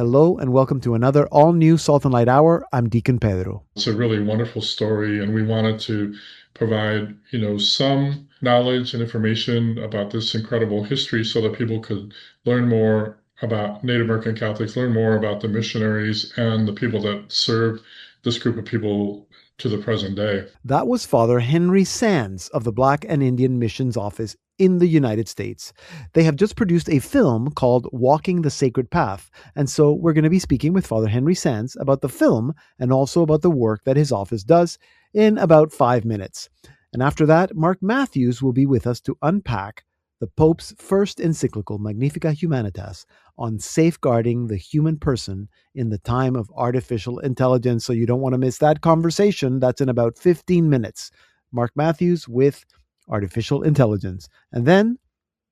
Hello and welcome to another all-new Salt and Light Hour. I'm Deacon Pedro. It's a really wonderful story, and we wanted to provide, some knowledge and information about this incredible history so that people could learn more about Native American Catholics, learn more about the missionaries and the people that served this group of people to the present day. That was Father Henry Sands of the Black and Indian Missions Office in the United States. They have just produced a film called Walking the Sacred Path, and so we're going to be speaking with Father Henry Sands about the film and also about the work that his office does in about 5 minutes. And after that, Mark Matthews will be with us to unpack the Pope's first encyclical, Magnifica Humanitas, on safeguarding the human person in the time of artificial intelligence. So you don't want to miss that conversation. That's in about 15 minutes. Mark Matthews with artificial intelligence. And then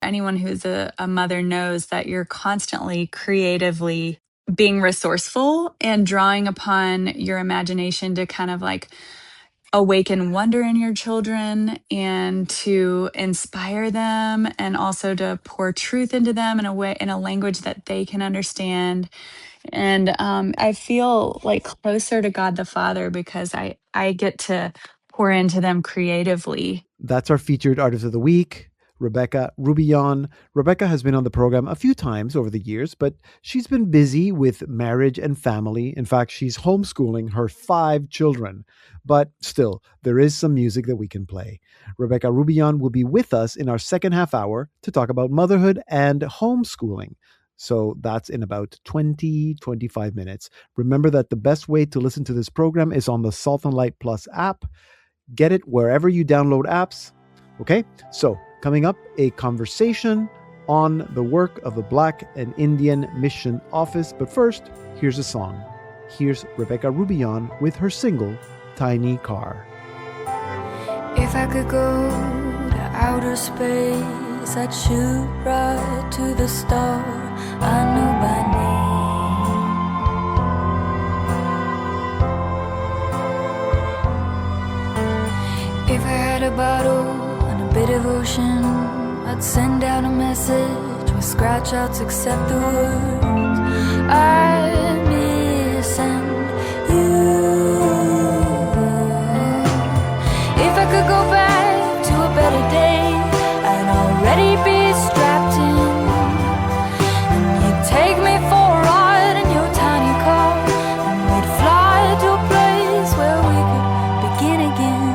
anyone who's a mother knows that you're constantly creatively being resourceful and drawing upon your imagination to kind of like awaken wonder in your children and to inspire them and also to pour truth into them in a language that they can understand. And I feel like closer to God the Father because I get to pour into them creatively. That's our featured artist of the week, Rebecca Roubion. Rebecca has been on the program a few times over the years, but she's been busy with marriage and family. In fact, she's homeschooling her 5 children. But still, there is some music that we can play. Rebecca Roubion will be with us in our second half hour to talk about motherhood and homeschooling. So that's in about 25 minutes. Remember that the best way to listen to this program is on the Salt and Light Plus app. Get it wherever you download apps. Okay, so coming up, a conversation on the work of the Black and Indian Mission Office. But first, here's a song. Here's Rebecca Roubion with her single, Tiny Car. If I could go to outer space, I'd shoot right to the star I knew by name. If I had a bottle and a bit of ocean, I'd send out a message with scratch outs except the words I miss and you. If I could go back to a better day, I'd already be strapped in, and you'd take me for a ride in your tiny car, and we'd fly to a place where we could begin again.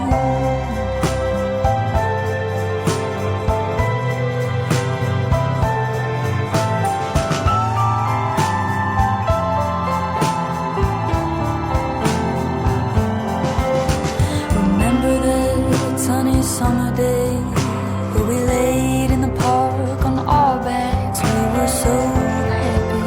Summer day where we laid in the park on our backs, we were so happy.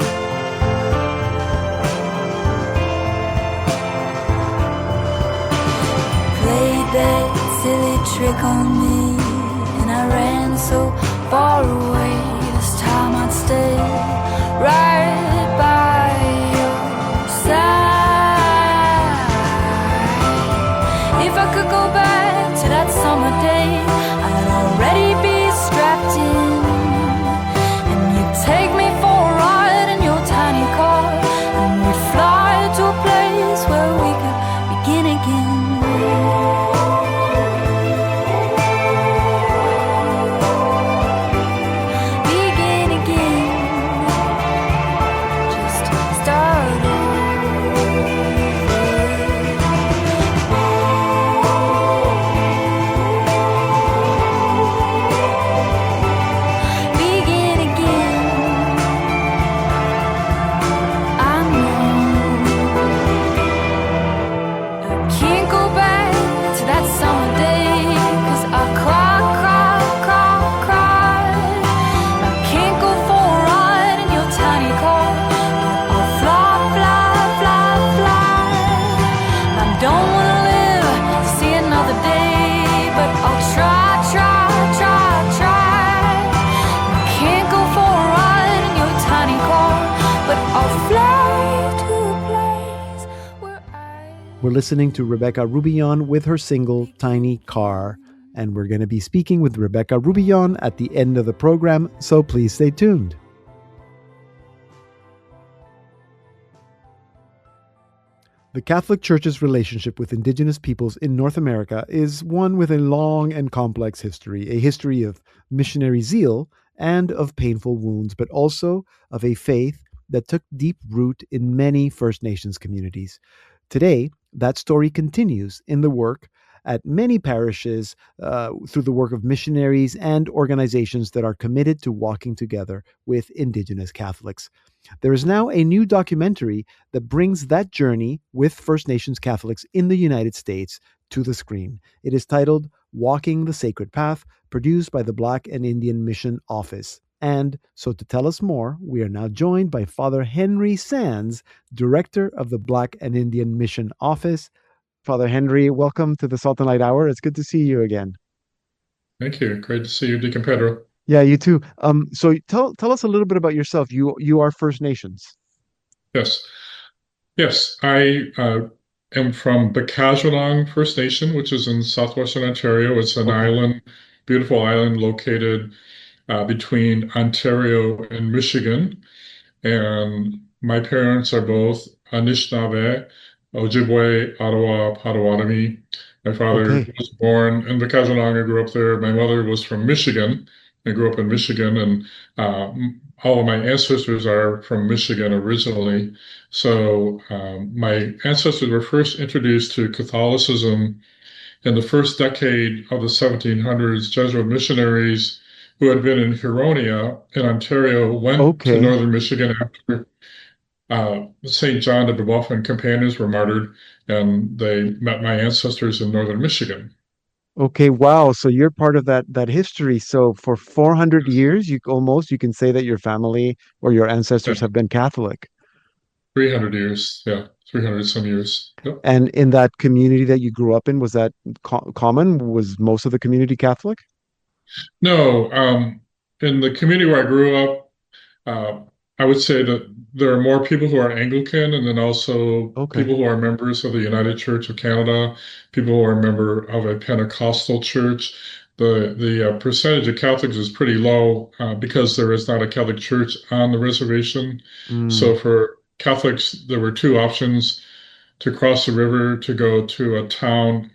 Played that silly trick on me, and I ran so far away. This time I'd stay right by your side. If I could go back to that summer day, I'd already be strapped in, and you'd take me for a ride in your tiny car, and we'd fly to a place where we could begin again. Begin again, just start over. We're listening to Rebecca Roubion with her single, Tiny Car. And we're going to be speaking with Rebecca Roubion at the end of the program, so please stay tuned. The Catholic Church's relationship with Indigenous peoples in North America is one with a long and complex history, a history of missionary zeal and of painful wounds, but also of a faith that took deep root in many First Nations communities. Today, that story continues in the work at many parishes through the work of missionaries and organizations that are committed to walking together with Indigenous Catholics. There is now a new documentary that brings that journey with First Nations Catholics in the United States to the screen. It is titled Walking the Sacred Path, produced by the Black and Indian Mission Office. And so to tell us more, we are now joined by Father Henry Sands, Director of the Black and Indian Mission Office. Father Henry, welcome to the Salt and Light Hour. It's good to see you again. Thank you. Great to see you, Deacon Pedro. Yeah, you too. So tell us a little bit about yourself. You are First Nations. Yes. Yes, I am from Bakajalong First Nation, which is in southwestern Ontario. It's an island, beautiful island located between Ontario and Michigan. And my parents are both Anishinaabe, Ojibwe, Ottawa, Potawatomi. My father was born in Bakajalong. I grew up there. My mother was from Michigan. I grew up in Michigan, and all of my ancestors are from Michigan originally. So my ancestors were first introduced to Catholicism in the first decade of the 1700s. Jesuit missionaries who had been in Huronia in Ontario went to northern Michigan after St. John de Brebeuf and companions were martyred, and they met my ancestors in northern Michigan. Okay, wow. So you're part of that history. So for 400 years, you can say that your family or your ancestors have been Catholic. 300 years, yeah, 300 some years. Yep. And in that community that you grew up in, was that common? Was most of the community Catholic? No, in the community where I grew up, I would say that there are more people who are Anglican, and then also people who are members of the United Church of Canada, people who are a member of a Pentecostal church. The percentage of Catholics is pretty low because there is not a Catholic church on the reservation. So for Catholics, there were two options: to cross the river to go to a town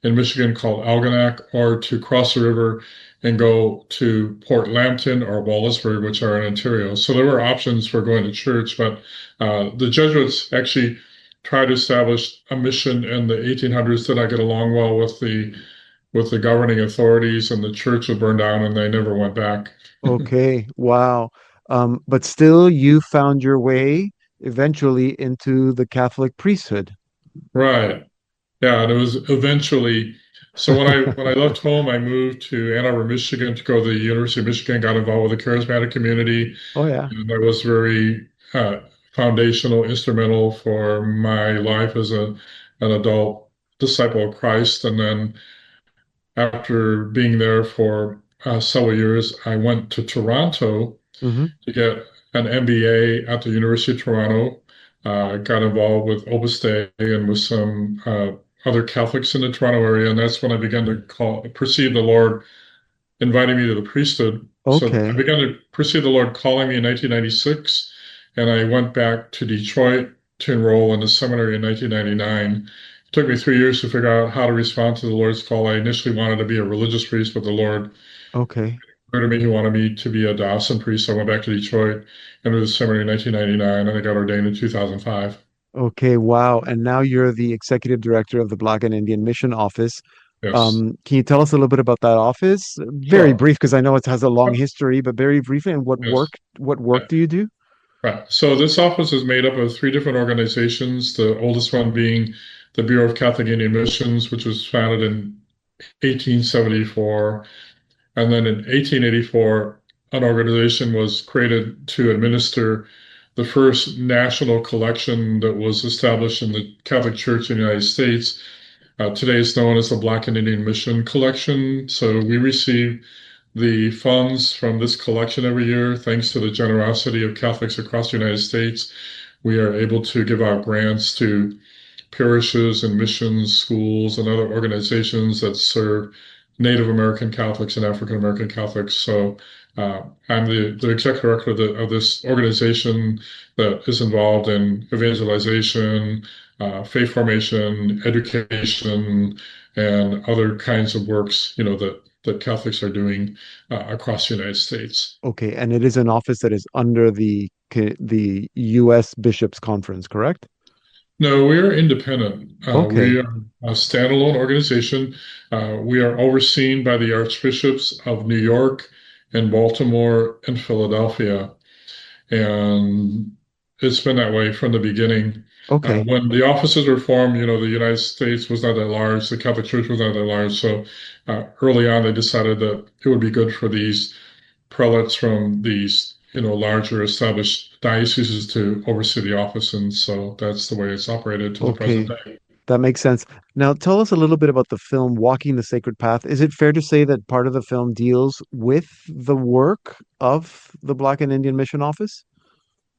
in Michigan called Algonac, or to cross the river and go to Port Lambton or Wallaceburg, which are in Ontario. So there were options for going to church, but the Jesuits actually tried to establish a mission in the 1800s. Did not get along well with the governing authorities, and the church was burned down, and they never went back. Okay, wow. But still, you found your way eventually into the Catholic priesthood. Right. Yeah, and it was eventually. So when I left home, I moved to Ann Arbor, Michigan, to go to the University of Michigan. Got involved with the charismatic community. Oh yeah, and that was very foundational, instrumental for my life as an adult disciple of Christ. And then after being there for several years, I went to Toronto to get an MBA at the University of Toronto. Got involved with Opus Dei and with some other Catholics in the Toronto area, and that's when I began to perceive the Lord inviting me to the priesthood. So I began to perceive the Lord calling me in 1996, and I went back to Detroit to enroll in the seminary in 1999. It took me 3 years to figure out how to respond to the Lord's call. I initially wanted to be a religious priest, but the Lord to me, he wanted me to be a diocesan priest. So I went back to Detroit, entered the seminary in 1999, and I got ordained in 2005. Okay, wow. And now you're the executive director of the Black and Indian Mission Office. Yes. Can you tell us a little bit about that office? Very brief, because I know it has a long history, but very briefly. And what work do you do? Right. So this office is made up of 3 different organizations, the oldest one being the Bureau of Catholic Indian Missions, which was founded in 1874. And then in 1884, an organization was created to administer the first national collection that was established in the Catholic Church in the United States. Today it's known as the Black and Indian Mission Collection. So we receive the funds from this collection every year. Thanks to the generosity of Catholics across the United States, we are able to give out grants to parishes and missions, schools, and other organizations that serve Native American Catholics and African American Catholics. So I'm the executive director of this organization that is involved in evangelization, faith formation, education, and other kinds of works, that Catholics are doing across the United States. Okay, and it is an office that is under the U.S. Bishops Conference, correct? No, we are independent. Okay, We are a standalone organization. We are overseen by the archbishops of New York and Baltimore and Philadelphia. And it's been that way from the beginning. okay, When the offices were formed, the United States was not that large, the Catholic Church was not that large. So early on, they decided that it would be good for these prelates from these, larger established dioceses to oversee the office. And so that's the way it's operated to the present okay. day. That makes sense. Now, tell us a little bit about the film Walking the Sacred Path. Is it fair to say that part of the film deals with the work of the Black and Indian Mission Office?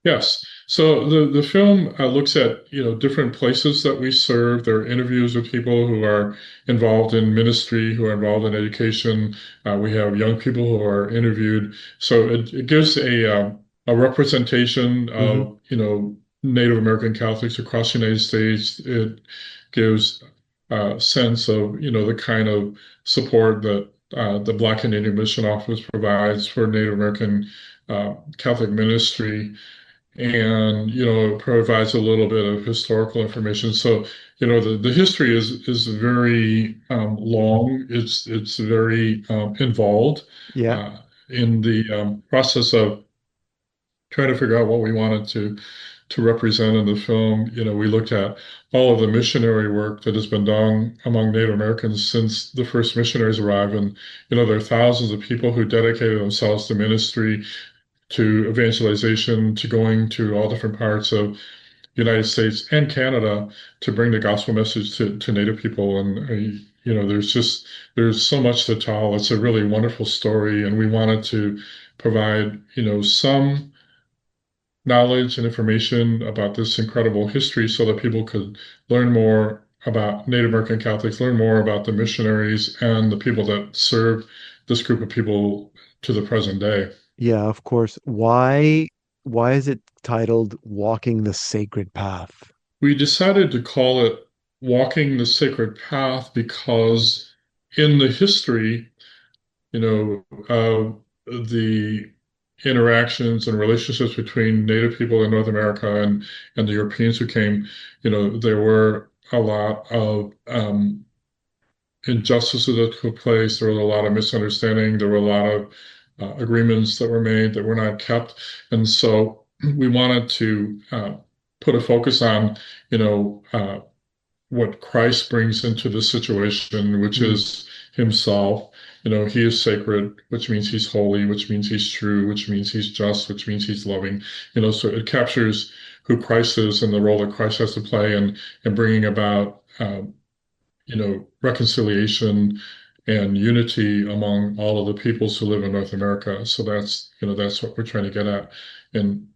Yes. So the film looks at different places that we serve. There are interviews with people who are involved in ministry, who are involved in education. We have young people who are interviewed. So it gives a representation Hmm. of Native American Catholics across the United States. It gives a sense of the kind of support that the Black and Indian Mission Office provides for Native American Catholic ministry, and it provides a little bit of historical information. So the history is very long. It's very involved Yeah, uh, in the process of trying to figure out what we wanted to represent in the film. We looked at all of the missionary work that has been done among Native Americans since the first missionaries arrived, and there are thousands of people who dedicated themselves to ministry, to evangelization, to going to all different parts of the United States and Canada to bring the gospel message to Native people. And there's so much to tell. It's a really wonderful story, and we wanted to provide some knowledge and information about this incredible history so that people could learn more about Native American Catholics, learn more about the missionaries and the people that served this group of people to the present day. yeah, of course. Why is it titled Walking the Sacred Path? We decided to call it Walking the Sacred Path because in the history, of the interactions and relationships between Native people in North America and the Europeans who came, there were a lot of injustices that took place. There was a lot of misunderstanding. There were a lot of agreements that were made that were not kept. And so we wanted to put a focus on, what Christ brings into the situation, which Mm, is himself. He is sacred, which means he's holy, which means he's true, which means he's just, which means he's loving. So it captures who Christ is and the role that Christ has to play in bringing about reconciliation and unity among all of the peoples who live in North America. So that's what we're trying to get at in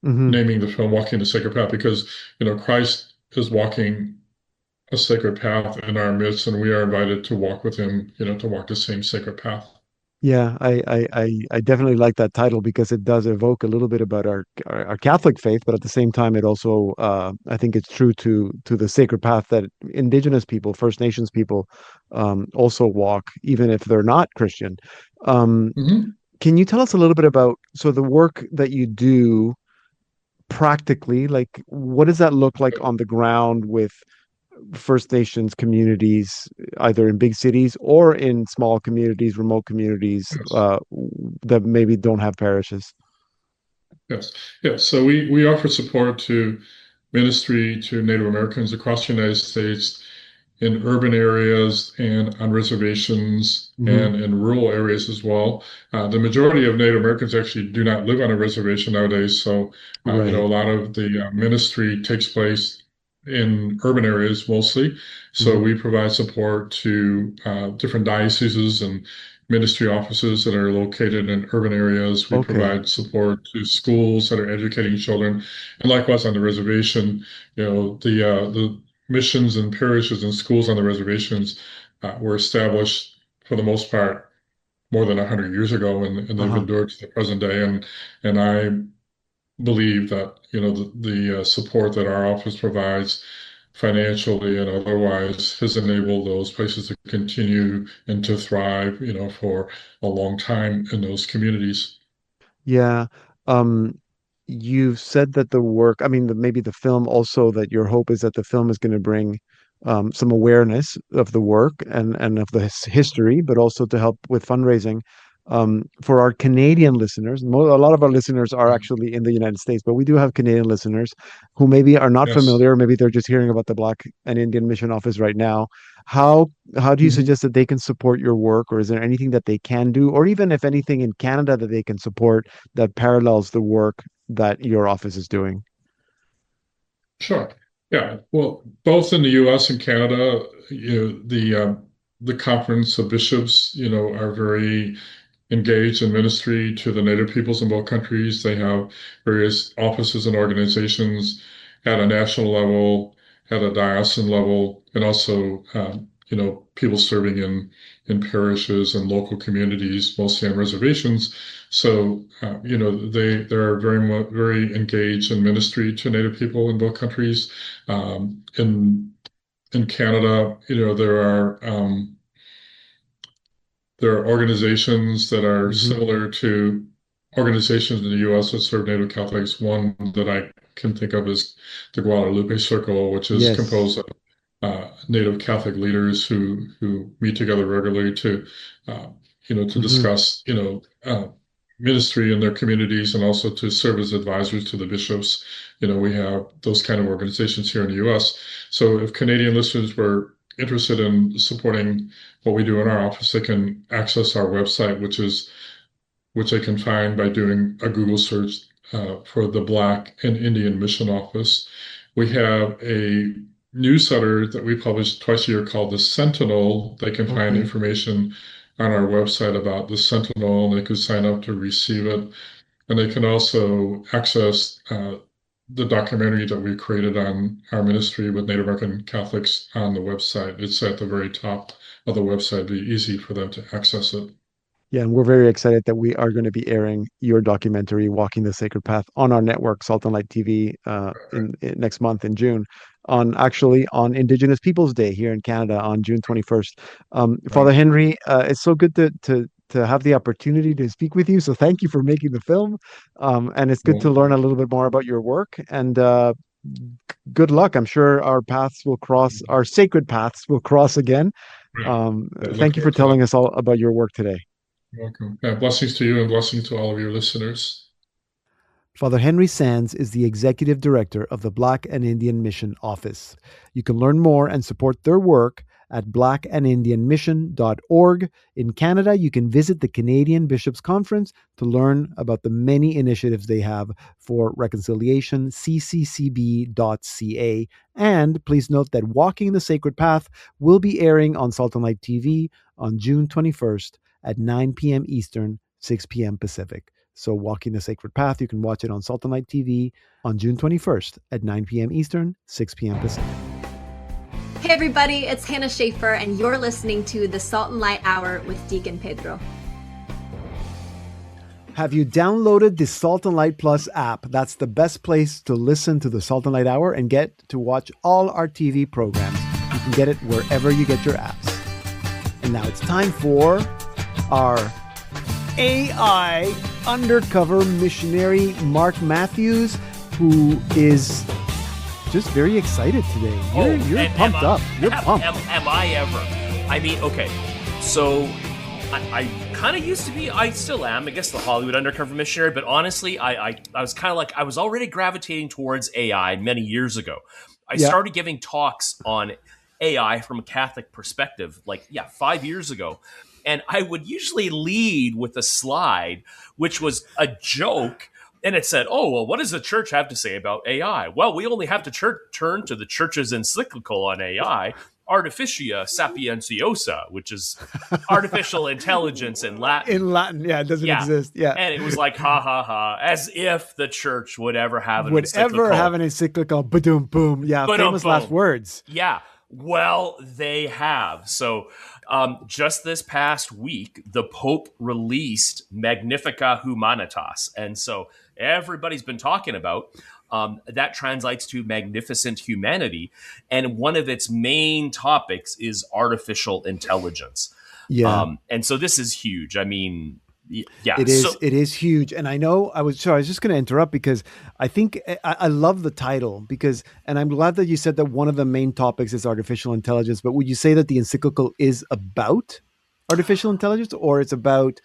hmm. naming the film Walking the Sacred Path, because, Christ is walking a sacred path in our midst, and we are invited to walk with him, to walk the same sacred path. Yeah, I definitely like that title because it does evoke a little bit about our Catholic faith, but at the same time, it also I think it's true to the sacred path that Indigenous people, First Nations people, also walk, even if they're not Christian. Um, Hmm. can you tell us a little bit about so the work that you do practically, like what does that look like on the ground with First Nations communities, either in big cities or in small communities, remote communities Yes. that maybe don't have parishes? Yes. Yes. So we offer support to ministry to Native Americans across the United States in urban areas and on reservations Hmm. and in rural areas as well. The majority of Native Americans actually do not live on a reservation nowadays. So, a Right. lot of the ministry takes place in urban areas mostly. So Hmm. we provide support to different dioceses and ministry offices that are located in urban areas. We Okay. provide support to schools that are educating children, and likewise on the reservation. The missions and parishes and schools on the reservations were established for the most part more than 100 years ago, and they've Uh-huh. endured to the present day. And I believe that, the support that our office provides financially and otherwise has enabled those places to continue and to thrive, for a long time in those communities. Yeah. Um, you've said that the work, I mean, maybe the film also, that your hope is that the film is going to bring some awareness of the work and of the history, but also to help with fundraising. For our Canadian listeners, a lot of our listeners are actually in the United States, but we do have Canadian listeners who maybe are not Yes. familiar, maybe they're just hearing about the Black and Indian Mission Office right now. How how do you Mhm. suggest that they can support your work, or is there anything that they can do, or even if anything in Canada that they can support that parallels the work that your office is doing? Sure. Yeah. Well, both in the U.S. and Canada, the Conference of Bishops, are very engaged in ministry to the Native peoples in both countries. They have various offices and organizations at a national level, at a diocesan level, and also, people serving in parishes and local communities, mostly on reservations. So, they're very engaged in ministry to Native people in both countries. In Canada, there are organizations that are Hmm. similar to organizations in the U.S. that serve Native Catholics. One that I can think of is the Guadalupe Circle, which is Yes. composed of Native Catholic leaders who meet together regularly uh, to Hmm. discuss, ministry in their communities and also to serve as advisors to the bishops. We have those kind of organizations here in the U.S. So if Canadian listeners were interested in supporting what we do in our office, they can access our website, which they can find by doing a Google search for the Black and Indian Mission Office. We have a newsletter that we publish twice a year called the Sentinel. They can find Okay. information on our website about the Sentinel, and they can sign up to receive it. And they can also access the documentary that we created on our ministry with Native American Catholics on the website. It's at the very top of the website. It'd be easy for them to access it. Yeah, and we're very excited that we are going to be airing your documentary, Walking the Sacred Path, on our network, Salt and Light TV, in next month in June, on Indigenous Peoples Day here in Canada on June 21st. Father Right. Henry, it's so good to have the opportunity to speak with you. So thank you for making the film, and it's good to Well, learn a little bit more about your work. And good luck. I'm sure our paths will cross, our sacred paths will cross again. right. I look Thank you for forward to that. telling us all about your work today. You're welcome. Yeah, blessings to you and blessings to all of your listeners. Father Henry Sands is the executive director of the Black and Indian Mission Office. You can learn more and support their work at blackandindianmission.org. In Canada, you can visit the Canadian Bishops' Conference to learn about the many initiatives they have for reconciliation, cccb.ca. And please note that Walking the Sacred Path will be airing on Salt and Light TV on June 21st at 9 p.m. Eastern, 6 p.m. Pacific. So Walking the Sacred Path, you can watch it on Salt and Light TV on June 21st at 9 p.m. Eastern, 6 p.m. Pacific. Hey everybody, it's Hannah Schaefer and you're listening to the Salt and Light Hour with Deacon Pedro. Have you downloaded the Salt and Light Plus app? That's the best place to listen to the Salt and Light Hour and get to watch all our TV programs. You can get it wherever you get your apps. And now it's time for our AI undercover missionary, Mark Matthews, who is just very excited today. You're pumped up. You're pumped. Am I ever? I mean, okay, so I kind of used to be, I still am, I guess, the Hollywood undercover missionary, but honestly, I was kind of like, I was already gravitating towards AI many years ago. I started giving talks on AI from a Catholic perspective, 5 years ago. And I would usually lead with a slide, which was a joke. And it said, oh, well, what does the church have to say about AI? Well, we only have to turn to the church's Encyclical on AI, Artificia Sapientiosa, which is artificial intelligence in Latin. In Latin, yeah, it doesn't exist. Yeah. And it was like, ha, ha, ha, as if the church would ever have an encyclical. Would ever have an encyclical. Ba-doom, boom. Yeah, Ba-dum, famous boom. last words. Yeah. Well, they have. So Just this past week, the Pope released Magnifica Humanitas. And so everybody's been talking about that translates to magnificent humanity. And one of its main topics is artificial intelligence. Yeah. And so this is huge. I mean, yeah, it is huge. And I know I was just going to interrupt because I think I love the title and I'm glad that you said that one of the main topics is artificial intelligence, but would you say that the encyclical is about artificial intelligence, or it's about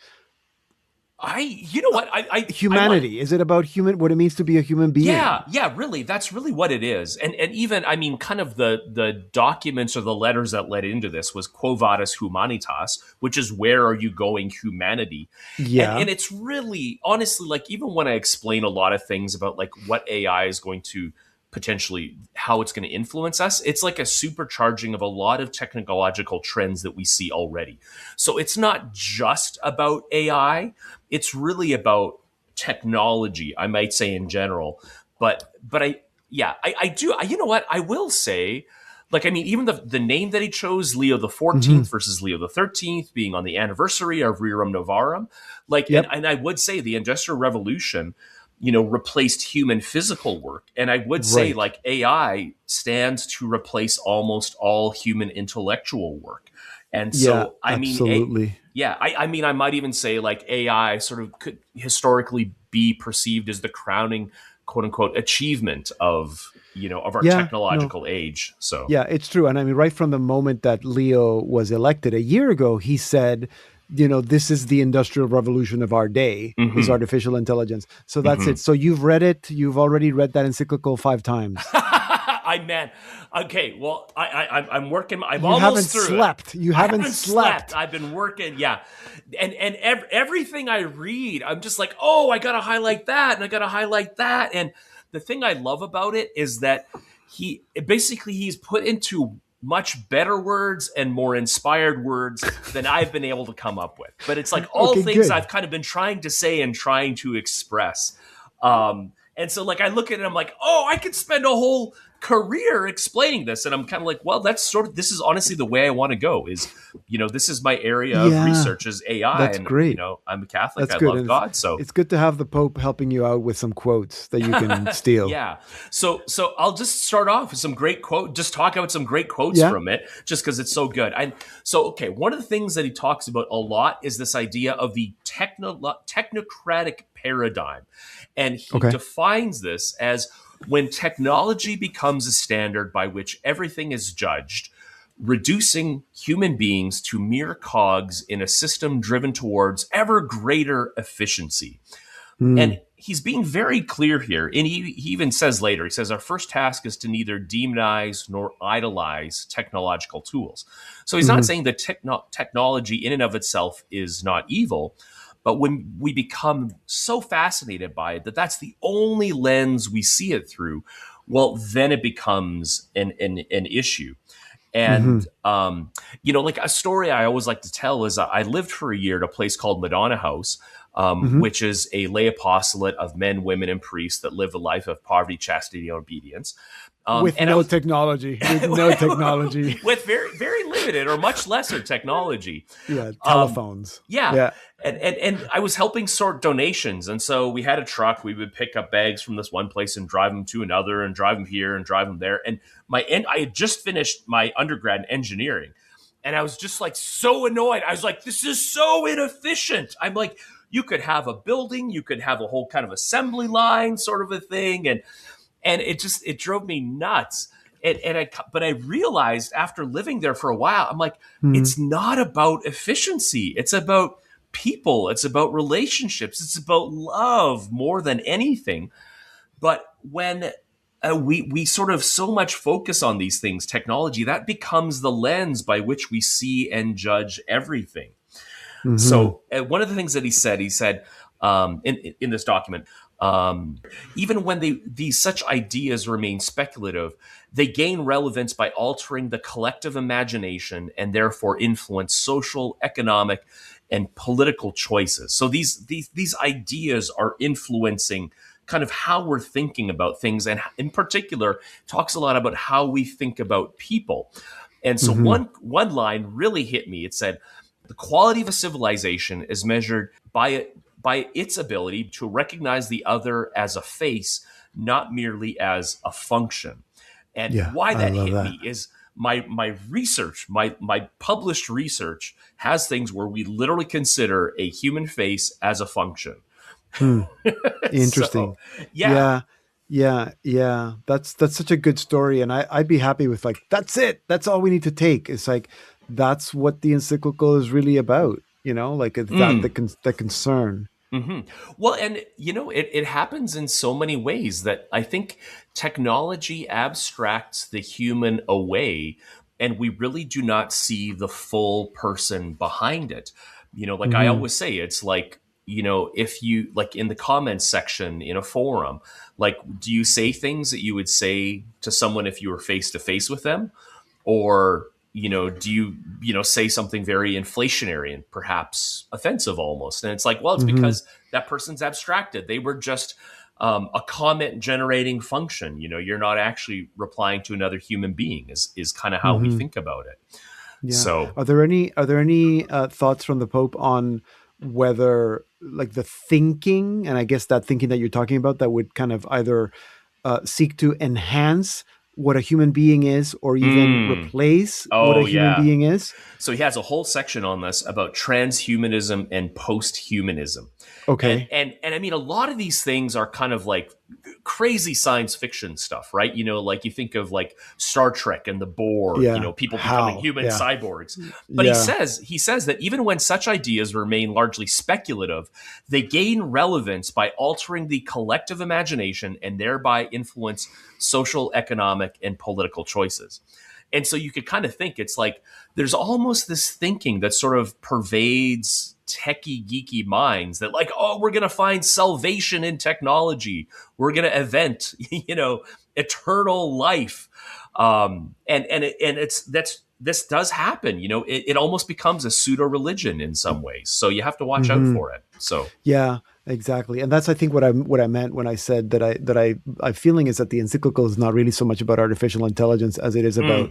humanity? Is it about what it means to be a human being? Yeah, really. That's really what it is. And even, I mean, kind of the documents or the letters that led into this was Quo Vadis Humanitas, which is where are you going, humanity? Yeah. And it's really, honestly, like, even when I explain a lot of things about like what AI is going to potentially, how it's going to influence us, it's like a supercharging of a lot of technological trends that we see already. So it's not just about AI. It's really about technology, I might say, in general. But I do. You know what? I will say, like, I mean, even the name that he chose, Leo the 14th versus Leo the 13th, being on the anniversary of Rerum Novarum, like, and I would say the Industrial Revolution, replaced human physical work. And I would say, like, AI stands to replace almost all human intellectual work. And so, I mean, absolutely. I mean, I might even say, like, AI sort of could historically be perceived as the crowning, quote unquote, achievement of our technological age. So yeah, it's true. And I mean, right from the moment that Leo was elected a year ago, he said, this is the industrial revolution of our day, is artificial intelligence. So that's it. So you've read it. You've already read that encyclical 5 times. Okay. Well, I'm working. I'm almost through. You haven't slept. I've been working. Yeah. And everything I read, I'm just like, oh, I got to highlight that. And I got to highlight that. And the thing I love about it is that he's put into much better words and more inspired words than I've been able to come up with. But it's like all things I've kind of been trying to say and trying to express. And so, like, I look at it, I'm like, oh, I could spend a whole career explaining this. And I'm kind of like, well, this is honestly the way I want to go is, this is my area of research is AI. That's great. I'm a Catholic. I love God. So it's good to have the Pope helping you out with some quotes that you can steal. Yeah. So I'll just start off with some great just talk about some great quotes from it, just because it's so good. One of the things that he talks about a lot is this idea of the technocratic paradigm. And he defines this as when technology becomes a standard by which everything is judged, reducing human beings to mere cogs in a system driven towards ever greater efficiency. And he's being very clear here. And he even says later, he says, our first task is to neither demonize nor idolize technological tools. So he's not saying that technology in and of itself is not evil. But when we become so fascinated by it that that's the only lens we see it through, well, then it becomes an issue. And, like a story I always like to tell is I lived for a year at a place called Madonna House, which is a lay apostolate of men, women, and priests that live a life of poverty, chastity, and obedience. With no technology. With very, very limited or much lesser technology. Yeah, telephones. And I was helping sort donations. And so we had a truck. We would pick up bags from this one place and drive them to another and drive them here and drive them there. And I had just finished my undergrad in engineering. And I was just like so annoyed. I was like, this is so inefficient. I'm like, you could have a building. You could have a whole kind of assembly line sort of a thing. And it drove me nuts. But I realized after living there for a while, I'm like, it's not about efficiency. It's about people. It's about relationships. It's about love more than anything. But when we sort of so much focus on these things, technology, that becomes the lens by which we see and judge everything. So one of the things that he said in this document, even when these such ideas remain speculative, they gain relevance by altering the collective imagination and therefore influence social, economic, and political choices. So these ideas are influencing kind of how we're thinking about things, and in particular talks a lot about how we think about people. And so one line really hit me. It said, the quality of a civilization is measured by its ability to recognize the other as a face, not merely as a function. And Yeah, why I that love hit that. me is my research, my published research has things where we literally consider a human face as a function. Interesting. So, yeah. Yeah. That's such a good story. And I'd be happy with like, that's it. That's all we need to take. It's like, that's what the encyclical is really about, like it's that the concern. Well, and it happens in so many ways that I think technology abstracts the human away, and we really do not see the full person behind it. Like I always say, it's like, if you like in the comments section in a forum, like, do you say things that you would say to someone if you were face to face with them? Or, do you, say something very inflationary and perhaps offensive almost? And it's like, well, it's because that person's abstracted. They were just a comment generating function. You're not actually replying to another human being is kind of how we think about it. Yeah. So are there any thoughts from the Pope on whether like the thinking, and I guess that thinking that you're talking about, that would kind of either seek to enhance what a human being is or even replace what a human being is? So he has a whole section on this about transhumanism and post-humanism. Okay. And I mean, a lot of these things are kind of like crazy science fiction stuff, right? Like you think of like Star Trek and the Borg, people becoming human cyborgs. But he says that even when such ideas remain largely speculative, they gain relevance by altering the collective imagination and thereby influence social, economic, and political choices. And so you could kind of think it's like there's almost this thinking that sort of pervades techie, geeky minds that like, oh, we're going to find salvation in technology. We're going to invent, eternal life. This does happen. It almost becomes a pseudo religion in some ways. So you have to watch out for it. So yeah, exactly. And that's, I think, what I meant when I said that I'm feeling is that the encyclical is not really so much about artificial intelligence as it is about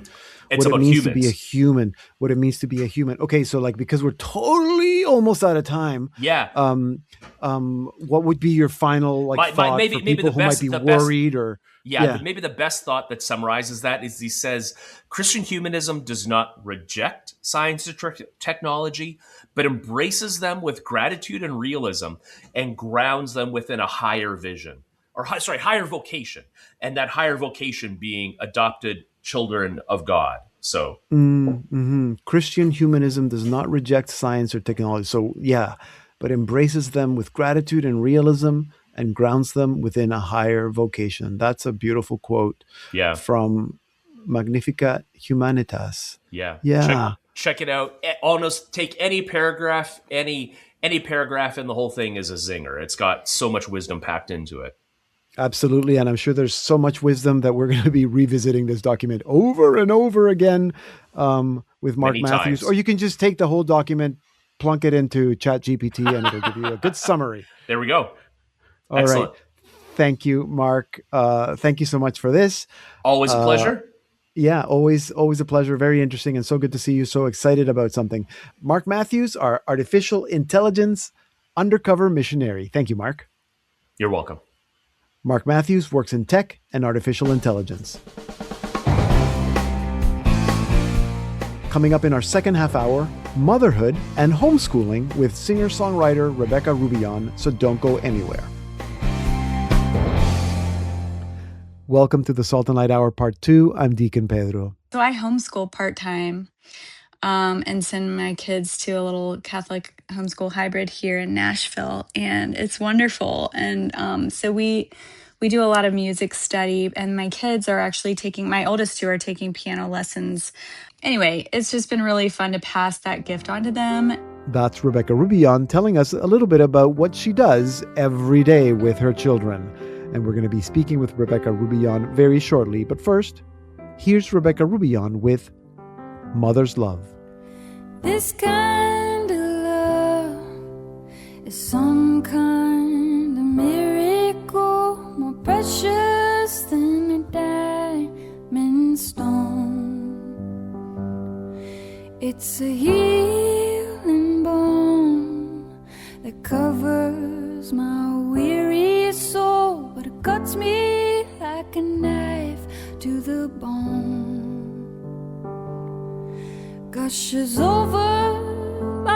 what it means to be a human, what it means to be a human. Okay. So like, because we're totally almost out of time. Yeah. What would be your final thought for people who might be worried or? Yeah, maybe the best thought that summarizes that is he says, Christian humanism does not reject science and technology, but embraces them with gratitude and realism and grounds them within a higher vision, higher vocation, and that higher vocation being adopted children of God. So Christian humanism does not reject science or technology. So but embraces them with gratitude and realism and grounds them within a higher vocation. That's a beautiful quote from Magnifica Humanitas. Yeah. Check it out. Almost take any paragraph, any paragraph in the whole thing is a zinger. It's got so much wisdom packed into it. Absolutely. And I'm sure there's so much wisdom that we're going to be revisiting this document over and over again with Mark Matthews. Or you can just take the whole document, plunk it into ChatGPT, and it'll give you a good summary. There we go. All Excellent. right. Thank you, Mark. Thank you so much for this. Always a pleasure. Yeah, always a pleasure. Very interesting and so good to see you so excited about something. Mark Matthews, our artificial intelligence undercover missionary. Thank you, Mark. You're welcome. Mark Matthews works in tech and artificial intelligence. Coming up in our second half hour, motherhood and homeschooling with singer-songwriter Rebecca Roubion, so don't go anywhere. Welcome to the Salt and Light Hour Part 2. I'm Deacon Pedro. So I homeschool part-time and send my kids to a little Catholic homeschool hybrid here in Nashville, and it's wonderful. And so we do a lot of music study, and my kids are actually my oldest two are taking piano lessons. Anyway, it's just been really fun to pass that gift on to them. That's Rebecca Roubion telling us a little bit about what she does every day with her children. And we're going to be speaking with Rebecca Roubion very shortly. But first, here's Rebecca Roubion with Mother's Love. This kind of love is some kind of miracle, more precious than a diamond stone.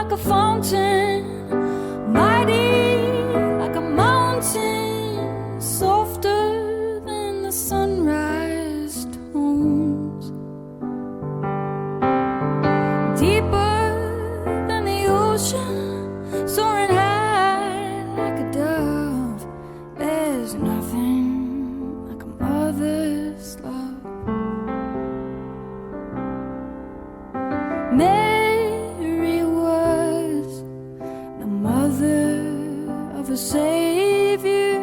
like a fountain, mighty like a mountain, softer than the sunrise tones, deeper than the ocean, soaring high like a dove. There's nothing like a mother's love. Mary was the mother of a Savior,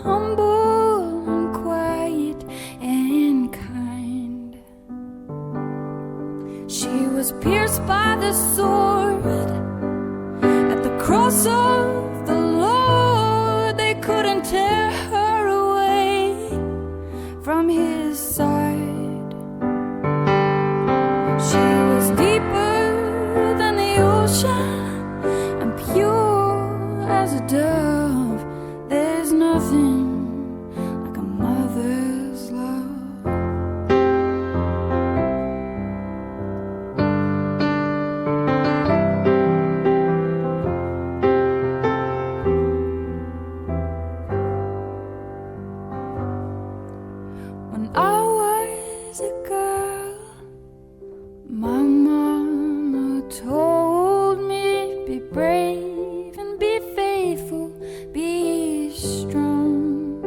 humble and quiet and kind. She was pierced by the sword at the cross of the Lord. They couldn't tear her away from his side. She was deeper than the ocean and pure as a dove. There's nothing like a mother's love. When I was a girl, my mama told me, be brave and be faithful, be strong.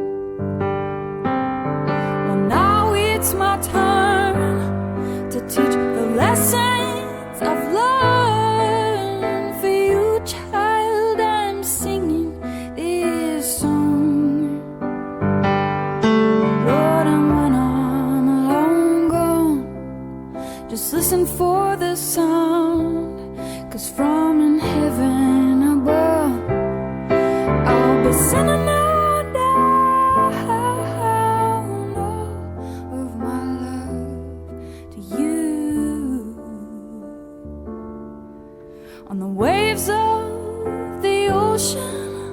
Well, now it's my turn to teach the lessons I've learned. For you, child, I'm singing this song. Lord, and when I'm long gone, just listen for the sound, 'cause from in heaven above, I'll be singing out all of my love to you. On the waves of the ocean,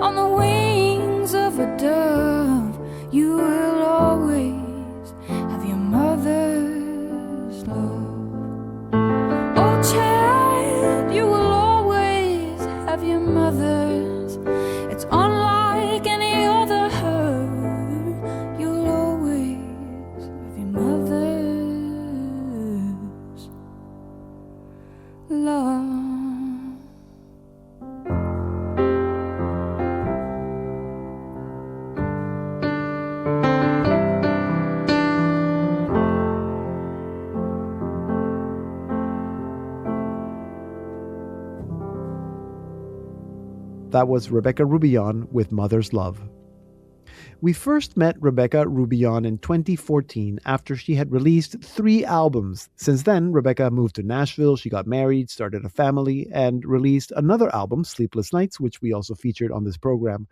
on the wings of a dove, you will always have your mother's love. Oh child, you will always have your mother's. It's unlike any other hurt. You'll always have your mother's love. That was Rebecca Roubion with Mother's Love. We first met Rebecca Roubion in 2014 after she had released 3 albums. Since then, Rebecca moved to Nashville, she got married, started a family, and released another album, Sleepless Nights, which we also featured on this program.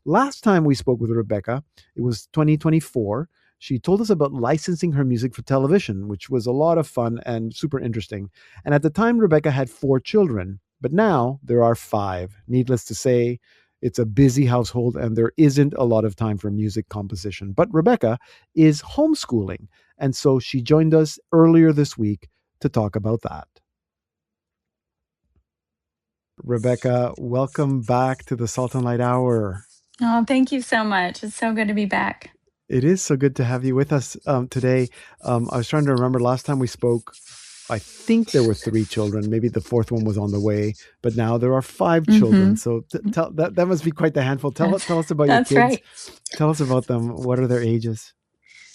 Last time we spoke with Rebecca, it was 2024. She told us about licensing her music for television, which was a lot of fun and super interesting. And at the time, Rebecca had 4 children, but now there are 5. Needless to say, it's a busy household and there isn't a lot of time for music composition. But Rebecca is homeschooling, and so she joined us earlier this week to talk about that. Rebecca, welcome back to the Salt and Light Hour. Oh, thank you so much. It's so good to be back. It is so good to have you with us today. I was trying to remember last time we spoke, I think there were 3 children. Maybe the 4th one was on the way, but now there are 5 children. So that must be quite the handful. Tell us about your kids. That's right. Tell us about them. What are their ages?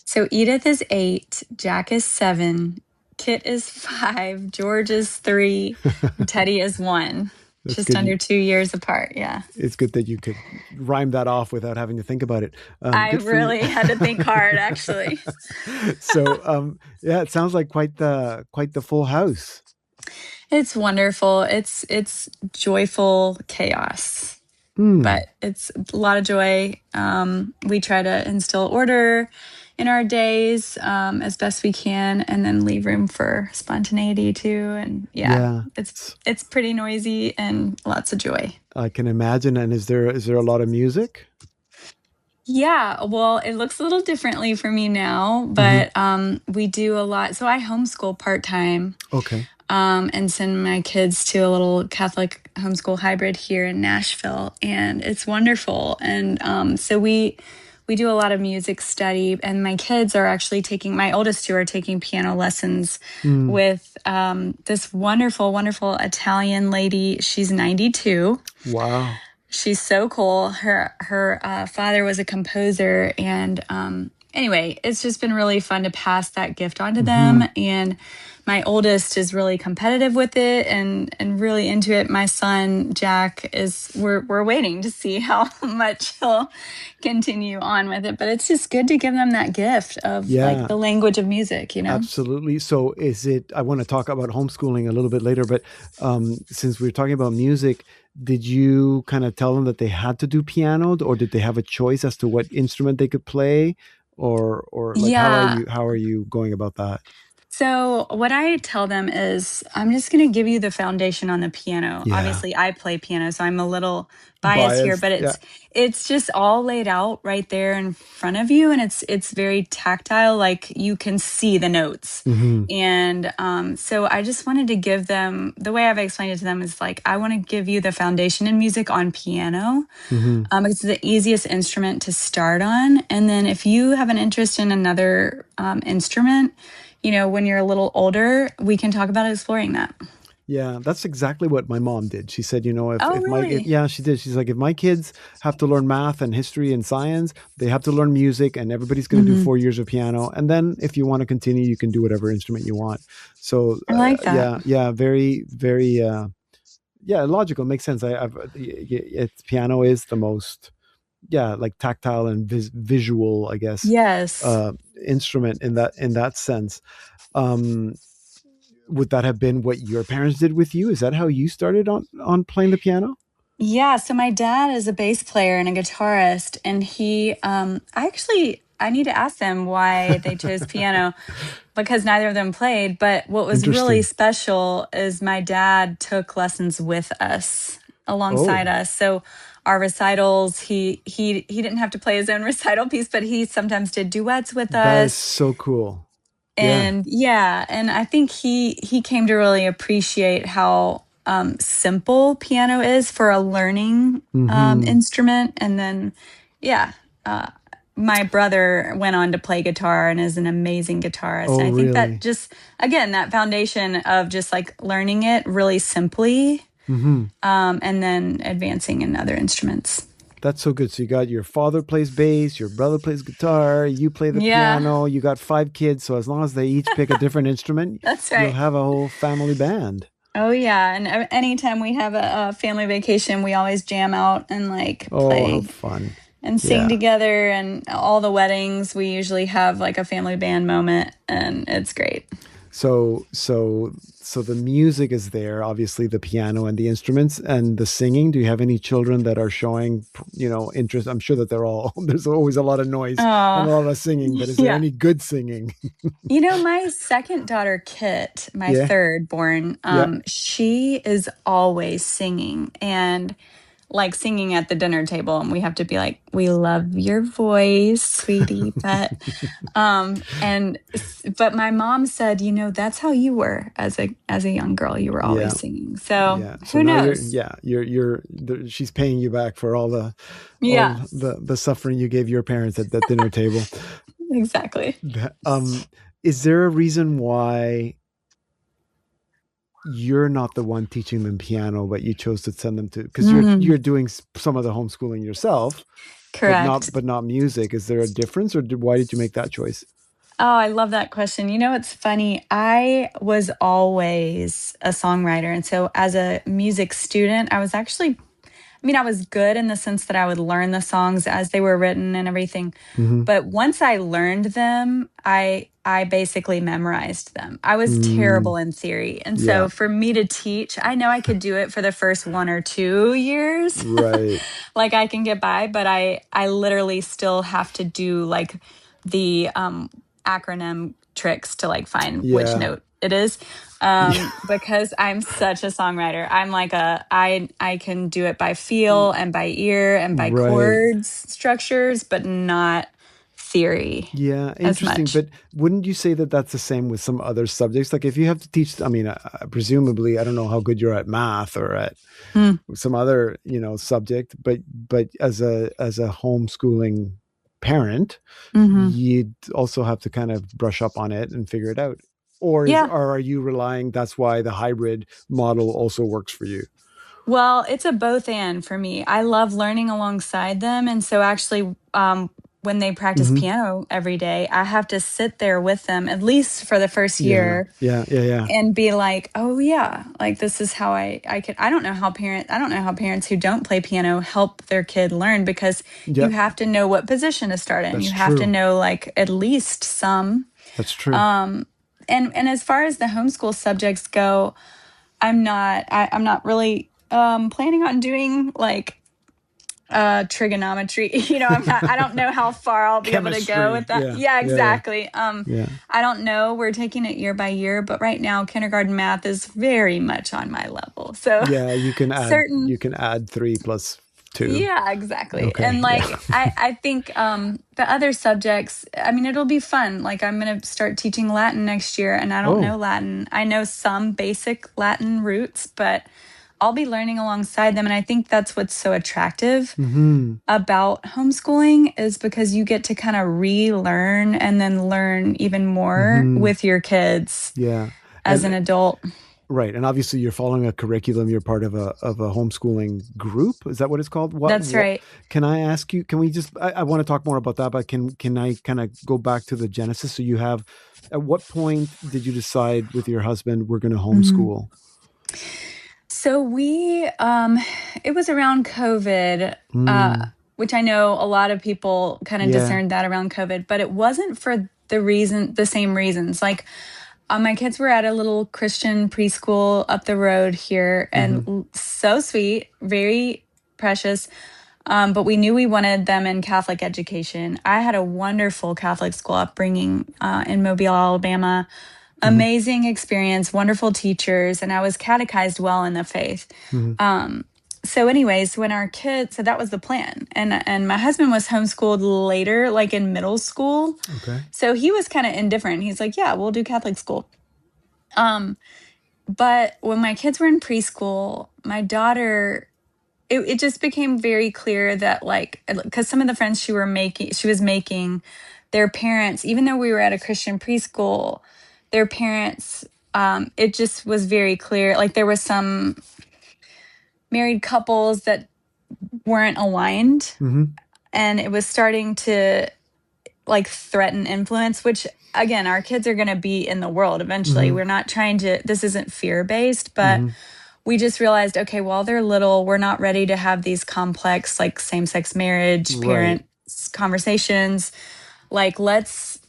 So Edith is 8, Jack is 7, Kit is 5, George is 3, and Teddy is 1. That's just good. Under 2 years apart. Yeah. It's good that you could rhyme that off without having to think about it. I really had to think hard, actually. So, yeah, it sounds like quite the full house. It's wonderful. It's joyful chaos, but it's a lot of joy. We try to instill order in our days as best we can, and then leave room for spontaneity too. And it's pretty noisy and lots of joy. I can imagine. And is there a lot of music? Yeah, well, it looks a little differently for me now, but we do a lot. So I homeschool part-time. Okay. and send my kids to a little Catholic homeschool hybrid here in Nashville, and it's wonderful. And so we do a lot of music study, and my kids are actually my oldest two are taking piano lessons with this wonderful, wonderful Italian lady. She's 92. Wow. She's so cool. Her father was a composer, and anyway, it's just been really fun to pass that gift on to them. And my oldest is really competitive with it and really into it. My son Jack we're waiting to see how much he'll continue on with it. But it's just good to give them that gift of like the language of music, you know? Absolutely. So I want to talk about homeschooling a little bit later, but since we're talking about music, did you kind of tell them that they had to do piano, or did they have a choice as to what instrument they could play? Or like, how are you going about that? So what I tell them is, I'm just going to give you the foundation on the piano. Yeah. Obviously, I play piano, so I'm a little biased here, but it's just all laid out right there in front of you, and it's very tactile. Like you can see the notes, and so I just wanted to give them, the way I've explained it to them is like, I want to give you the foundation in music on piano, because it's the easiest instrument to start on, and then if you have an interest in another instrument, you know, when you're a little older, we can talk about exploring that. Yeah, that's exactly what my mom did. She said, you know, she did. She's like, if my kids have to learn math and history and science, they have to learn music, and everybody's going to do 4 years of piano. And then if you want to continue, you can do whatever instrument you want. So I like that. Very, very, logical. Makes sense. Piano is the most, like tactile and visual, I guess. Yes. Instrument in that sense. Would that have been what your parents did with you? Is that how you started on playing the piano? Yeah. So my dad is a bass player and a guitarist, and I need to ask them why they chose piano, because neither of them played. But what was really special is my dad took lessons with us, alongside us. So our recitals, he didn't have to play his own recital piece, but he sometimes did duets with us. That is so cool. And and I think he came to really appreciate how simple piano is for a learning instrument. And then, my brother went on to play guitar and is an amazing guitarist. I think that just, again, that foundation of just like learning it really simply, and then advancing in other instruments. That's so good. So you got your father plays bass, your brother plays guitar, you play the piano, you got 5 kids. So as long as they each pick a different instrument, that's right, you'll have a whole family band. Oh, yeah. And anytime we have a family vacation, we always jam out and like play. How fun. And sing together. And all the weddings, we usually have like a family band moment, and it's great. So the music is there, obviously the piano and the instruments and the singing. Do you have any children that are showing, interest? I'm sure that there's always a lot of noise and a lot of singing, but is there any good singing? My second daughter, Kit, my third born, she is always singing, and like singing at the dinner table, and we have to be like, we love your voice, sweetie, but but my mom said, that's how you were as a young girl. You were always singing. So who knows? She's paying you back for all the suffering you gave your parents at that dinner table. Exactly. Is there a reason why you're not the one teaching them piano, but you chose to send them to, because you're doing some of the homeschooling yourself, correct? But not music. Is there a difference, or why did you make that choice? Oh, I love that question. It's funny. I was always a songwriter, and so as a music student, I was actually, I was good in the sense that I would learn the songs as they were written and everything. But once I learned them, I basically memorized them. I was terrible in theory. And so for me to teach, I know I could do it for the first 1 or 2 years. Right. Like I can get by, but I literally still have to do like the acronym tricks to like find which note it is. Because I'm such a songwriter. I'm like I can do it by feel and by ear and by chords structures, but not theory. Yeah, as interesting. much. But wouldn't you say that that's the same with some other subjects? Like if you have to teach, I mean, presumably, I don't know how good you're at math or at some other, subject, but as a homeschooling parent, you'd also have to kind of brush up on it and figure it out. Or are you relying? That's why the hybrid model also works for you. Well, it's a both and for me. I love learning alongside them. And so actually, when they practice piano every day, I have to sit there with them, at least for the first year. Yeah. And be like, oh yeah, like this is how I could, I don't know how parents who don't play piano help their kid learn, because you have to know what position to start in. That's you have true. to know like at least some. That's true. And as far as the homeschool subjects go, I'm not really planning on doing like trigonometry. I don't know how far I'll be able to go with that. Yeah, exactly. I don't know. We're taking it year by year, but right now kindergarten math is very much on my level. So yeah, you can add 3 plus 2. Yeah, exactly. Okay, and like I think the other subjects, I mean, it'll be fun. Like I'm going to start teaching Latin next year, and I don't know Latin. I know some basic Latin roots, but I'll be learning alongside them. And I think that's what's so attractive about homeschooling, is because you get to kind of relearn and then learn even more with your kids as an adult. Right. And obviously you're following a curriculum. You're part of a homeschooling group. Is that what it's called? That's right. Can I ask you, can we just, I want to talk more about that, but can I kind of go back to the genesis? So you have, at what point did you decide with your husband, we're going to homeschool? So we, it was around COVID, which I know a lot of people kind of discerned that around COVID, but it wasn't for the same reasons. Like my kids were at a little Christian preschool up the road here, and so sweet, very precious. But we knew we wanted them in Catholic education. I had a wonderful Catholic school upbringing in Mobile, Alabama. Amazing experience, wonderful teachers, and I was catechized well in the faith. So anyways, when our kids, so that was the plan. And my husband was homeschooled later, like in middle school. Okay. So he was kind of indifferent. He's like, yeah, we'll do Catholic school. But when my kids were in preschool, my daughter, it just became very clear that like, because some of the friends she was making, their parents, even though we were at a Christian preschool, their parents, it just was very clear. Like there was some married couples that weren't aligned, and it was starting to like threaten influence, which again, our kids are going to be in the world eventually. We're not trying to, this isn't fear-based, but we just realized, okay, while they're little, we're not ready to have these complex, like same-sex marriage, parents conversations. Like let's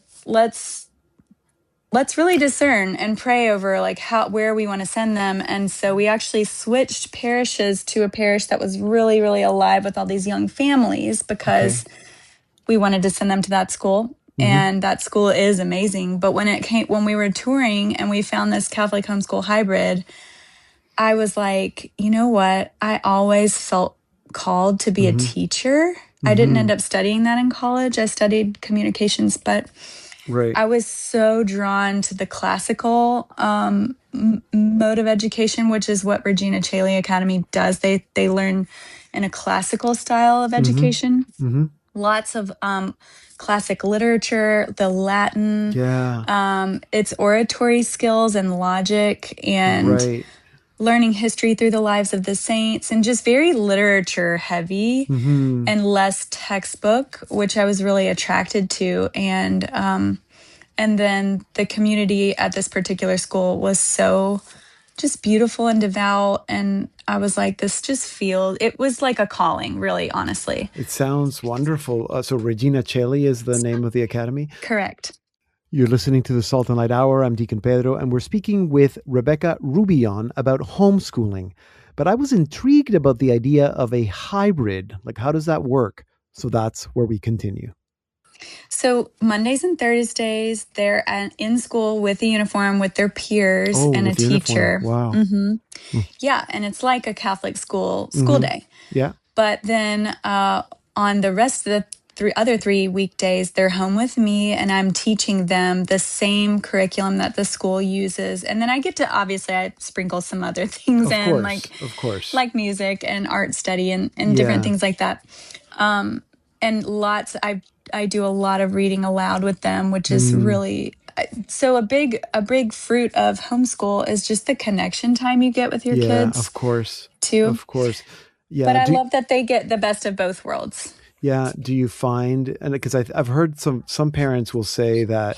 really discern and pray over like where we want to send them. And so we actually switched parishes to a parish that was really, really alive with all these young families, because we wanted to send them to that school. And that school is amazing. But when we were touring and we found this Catholic homeschool hybrid, I was like, you know what? I always felt called to be a teacher. I didn't end up studying that in college. I studied communications, but I was so drawn to the classical mode of education, which is what Regina Caeli Academy does. They learn in a classical style of education. Lots of classic literature, the Latin. It's oratory skills and logic, and learning history through the lives of the saints, and just very literature heavy and less textbook, which I was really attracted to. And then the community at this particular school was so just beautiful and devout. And I was like, it was like a calling, really, honestly. It sounds wonderful. So Regina Caeli is the name of the academy? Correct. You're listening to the Salt and Light Hour. I'm Deacon Pedro, and we're speaking with Rebecca Roubion about homeschooling. But I was intrigued about the idea of a hybrid. Like, how does that work? So that's where we continue. So Mondays and Thursdays, they're in school with a uniform with their peers and a teacher. Wow. Yeah, and it's like a Catholic school day. Yeah. But then on the rest of other 3 weekdays, they're home with me and I'm teaching them the same curriculum that the school uses. And then I get to, obviously, I sprinkle some other things Of in, course, of course. like music and art study and different things like that. And I do a lot of reading aloud with them, which is really, so a big fruit of homeschool is just the connection time you get with your kids. Of course. Too. Of course. Yeah. But I love that they get the best of both worlds. Yeah. Do you find, and because I've heard some parents will say that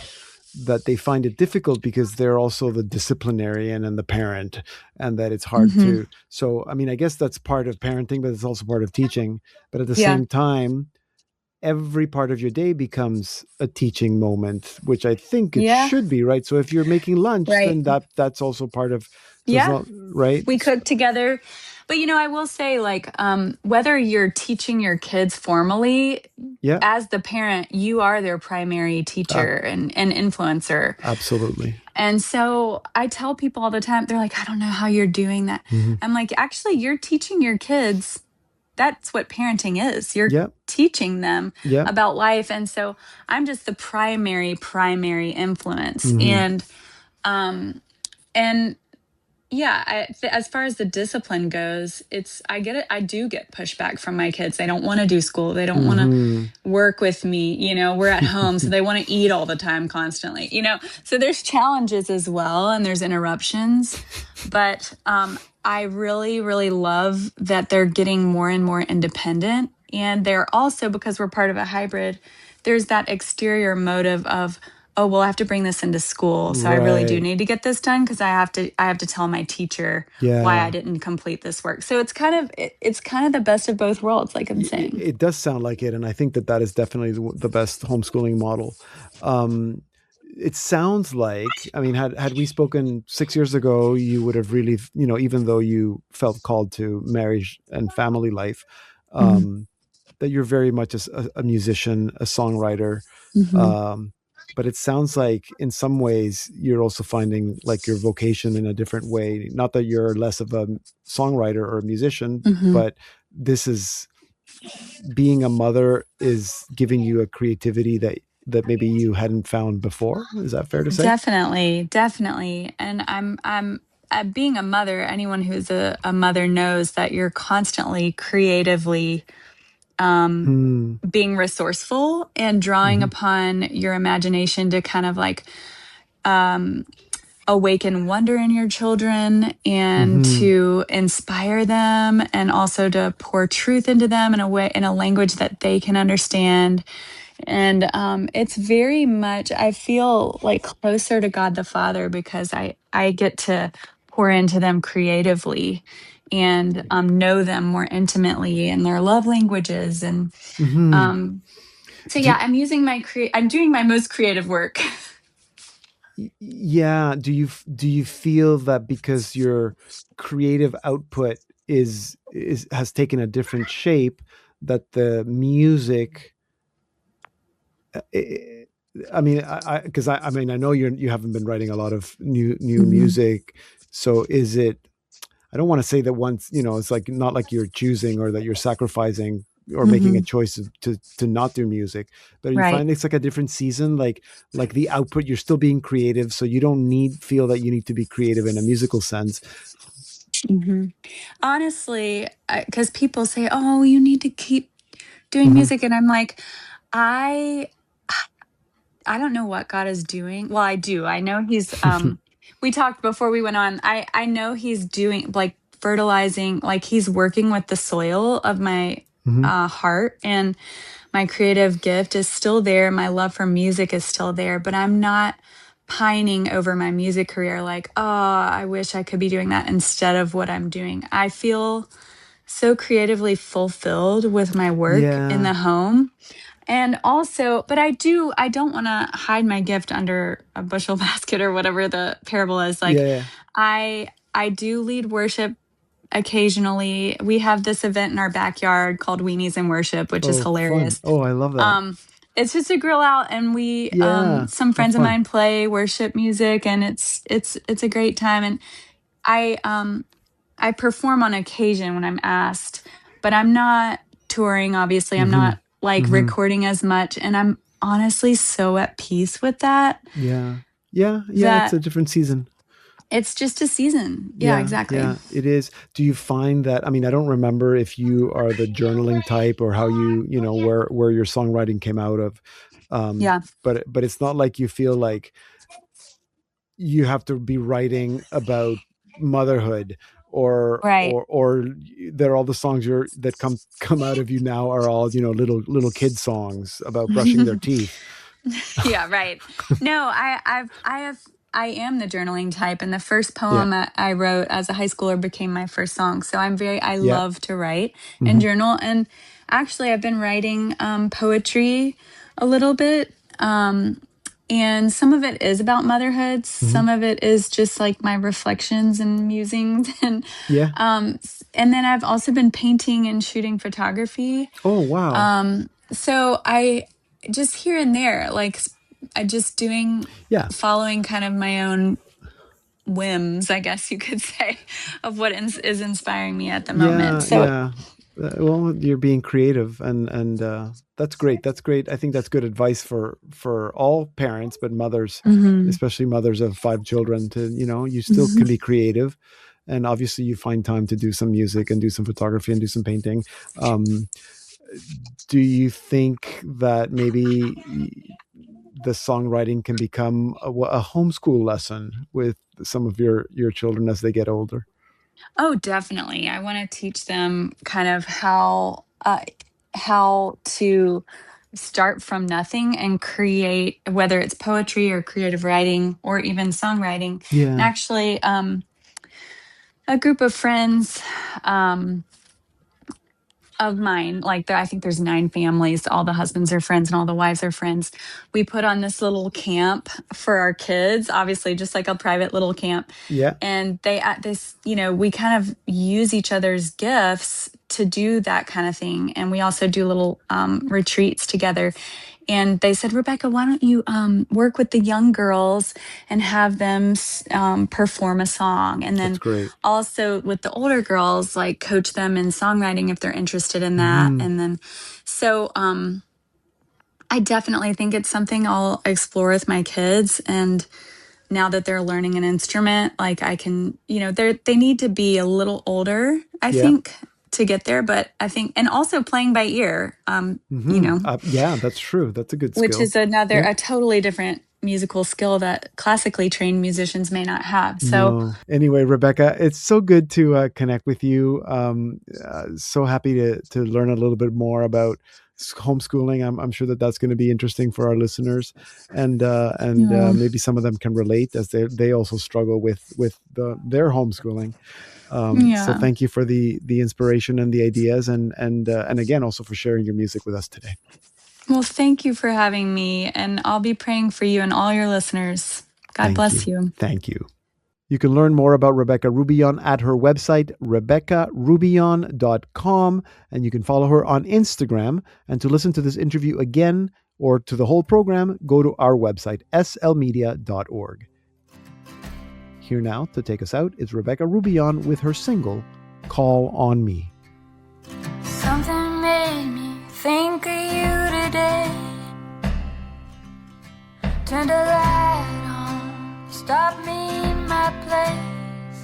they find it difficult because they're also the disciplinarian and the parent, and that it's hard to, so, I mean, I guess that's part of parenting, but it's also part of teaching. But at the same time, every part of your day becomes a teaching moment, which I think it should be, right? So if you're making lunch, then that's also part of, right? We cook together. But, I will say, like, whether you're teaching your kids formally, as the parent, you are their primary teacher and influencer. Absolutely. And so I tell people all the time, they're like, I don't know how you're doing that. I'm like, actually, you're teaching your kids. That's what parenting is. You're teaching them about life. And so I'm just the primary influence. And as far as the discipline goes, I get it. I do get pushback from my kids. They don't want to do school. They don't want to work with me. We're at home, so they want to eat all the time constantly, so there's challenges as well. And there's interruptions, but, I really, really love that they're getting more and more independent. And they're also, because we're part of a hybrid, there's that exterior motive of, oh, well, I have to bring this into school. So I really do need to get this done because I have to tell my teacher why I didn't complete this work. So it's kind of the best of both worlds, like I'm saying. It does sound like it. And I think that is definitely the best homeschooling model. It sounds like, I mean, had we spoken 6 years ago, you would have really, even though you felt called to marriage and family life, that you're very much a musician, a songwriter. But it sounds like in some ways you're also finding like your vocation in a different way. Not that you're less of a songwriter or a musician, but this is, being a mother is giving you a creativity that maybe you hadn't found before. Is that fair to say? Definitely. And I'm being a mother, anyone who's a mother knows that you're constantly creatively being resourceful and drawing upon your imagination to kind of like awaken wonder in your children and to inspire them, and also to pour truth into them in a language that they can understand. And it's very much, I feel like closer to God the Father because I get to pour into them creatively and know them more intimately in their love languages. And I'm doing my most creative work. Yeah. Do you feel that because your creative output has taken a different shape, that the music, I mean, I know you haven't been writing a lot of new music. So is it, I don't want to say that once, it's like, not like you're choosing or that you're sacrificing or making a choice to not do music, but you find it's like a different season, like the output, you're still being creative. So you don't feel that you need to be creative in a musical sense. Honestly, because people say, oh, you need to keep doing music. And I'm like, I don't know what God is doing. Well, I do. I know he's, we talked before we went on. I know he's doing like fertilizing, like he's working with the soil of my heart, and my creative gift is still there. My love for music is still there, but I'm not pining over my music career. Like, oh, I wish I could be doing that instead of what I'm doing. I feel so creatively fulfilled with my work in the home. And also, but I don't want to hide my gift under a bushel basket or whatever the parable is. Like, I do lead worship occasionally. We have this event in our backyard called Weenies in Worship, which is hilarious. Fun. Oh, I love that. It's just a grill out, and we some friends of mine play worship music, and it's a great time. And I perform on occasion when I'm asked, but I'm not touring. Obviously, I'm not like recording as much. And I'm honestly so at peace with that. Yeah. That It's a different season. it's just a season. Yeah, exactly. Yeah, it is. Do you find that, I mean, I don't remember if you are the journaling type or how you know, where your songwriting came out of. Yeah. But it's not like you feel like you have to be writing about motherhood or Right. or they're all the songs that come out of you now are all, you know, little kid songs about brushing their teeth. Yeah, right. No, I am the journaling type, and the first poem I wrote as a high schooler became my first song. So I love to write and journal. And actually, I've been writing poetry a little bit, and some of it is about motherhood. Some of it is just like my reflections and musings, and and then I've also been painting and shooting photography. Oh wow! So I just here and there, like I just doing, following kind of my own whims, I guess you could say, of what is inspiring me at the moment. So well, you're being creative, and that's great. That's great. I think that's good advice for all parents, but mothers, especially mothers of 5 children, to, you know, you still can be creative, and obviously you find time to do some music and do some photography and do some painting. Do you think that maybe the songwriting can become a homeschool lesson with some of your children as they get older? Oh, definitely. I want to teach them kind of how to start from nothing and create, whether it's poetry or creative writing or even songwriting. Yeah. And actually, a group of friends of mine, like I think there's 9 families, all the husbands are friends and all the wives are friends. We put on this little camp for our kids, obviously just like a private little camp. Yeah. And they at this, you know, we kind of use each other's gifts to do that kind of thing. And we also do little retreats together. And they said, Rebecca, why don't you work with the young girls and have them perform a song? And then also with the older girls, like coach them in songwriting if they're interested in that. And then, so I definitely think it's something I'll explore with my kids. And now that they're learning an instrument, like I can, you know, they need to be a little older, I think, to get there. But I think, and also playing by ear, you know. Yeah, that's true. That's a good skill. Which is a totally different musical skill that classically trained musicians may not have. So anyway, Rebecca, it's so good to connect with you. So happy to learn a little bit more about homeschooling. I'm sure that's going to be interesting for our listeners, and maybe some of them can relate as they also struggle with their homeschooling. So thank you for the inspiration and the ideas, and again also for sharing your music with us today. Well, thank you for having me, and I'll be praying for you and all your listeners. God bless you. Thank you. You can learn more about Rebecca Roubion at her website, rebeccaroubion.com, and you can follow her on Instagram. And to listen to this interview again or to the whole program, go to our website, slmedia.org. Here now to take us out is Rebecca Roubion with her single, Call on Me. Something made me think of you today. Turned a light on, stopped me in my place.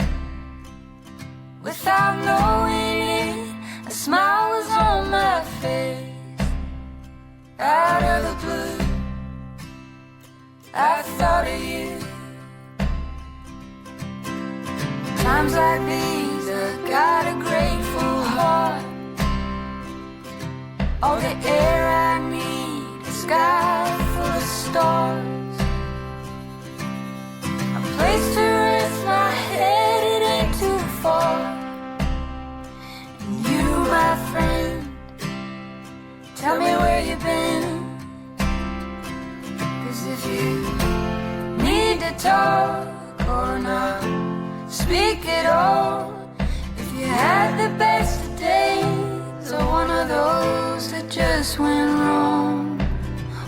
Without knowing it, a smile was on my face. Out of the blue, I thought of you. Times like these, I got a grateful heart. All the air I need, a sky full of stars. A place to rest my head, it ain't too far. And you, my friend, tell me where you've been. 'Cause if you need to talk or not speak at all, if you had the best of days or one of those that just went wrong,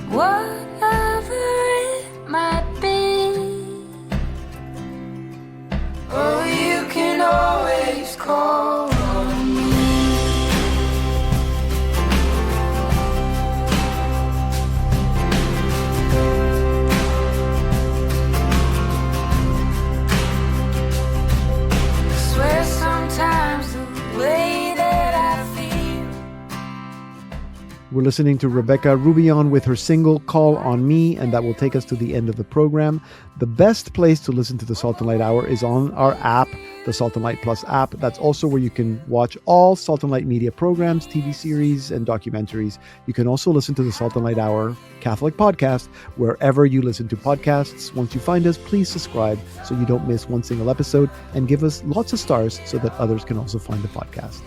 whatever it might be, oh, you can always call on me. We're listening to Rebecca Roubion with her single Call on Me, and that will take us to the end of the program. The best place to listen to the Salt and Light Hour is on our app, the Salt and Light Plus app. That's also where you can watch all Salt and Light media programs, TV series, and documentaries. You can also listen to the Salt and Light Hour Catholic podcast wherever you listen to podcasts. Once you find us, please subscribe so you don't miss one single episode, and give us lots of stars so that others can also find the podcast.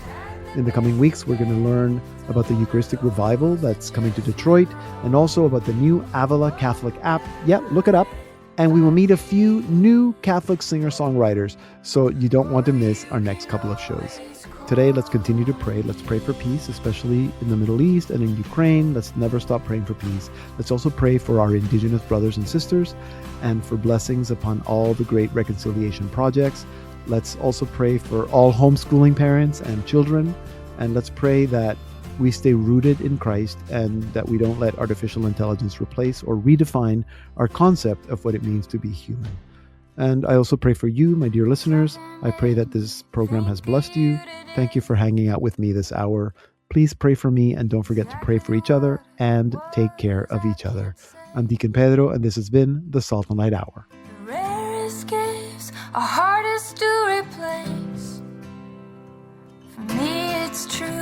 In the coming weeks, we're going to learn about the Eucharistic Revival that's coming to Detroit, and also about the new Avila Catholic app. Yeah, look it up. And we will meet a few new Catholic singer-songwriters, so you don't want to miss our next couple of shows. Today, let's continue to pray. Let's pray for peace, especially in the Middle East and in Ukraine. Let's never stop praying for peace. Let's also pray for our Indigenous brothers and sisters, and for blessings upon all the great reconciliation projects. Let's also pray for all homeschooling parents and children. And let's pray that we stay rooted in Christ, and that we don't let artificial intelligence replace or redefine our concept of what it means to be human. And I also pray for you, my dear listeners. I pray that this program has blessed you. Thank you for hanging out with me this hour. Please pray for me, and don't forget to pray for each other and take care of each other. I'm Deacon Pedro, and this has been the Salt and Light Hour. The rarest gifts are hardest to replace. For me, it's true.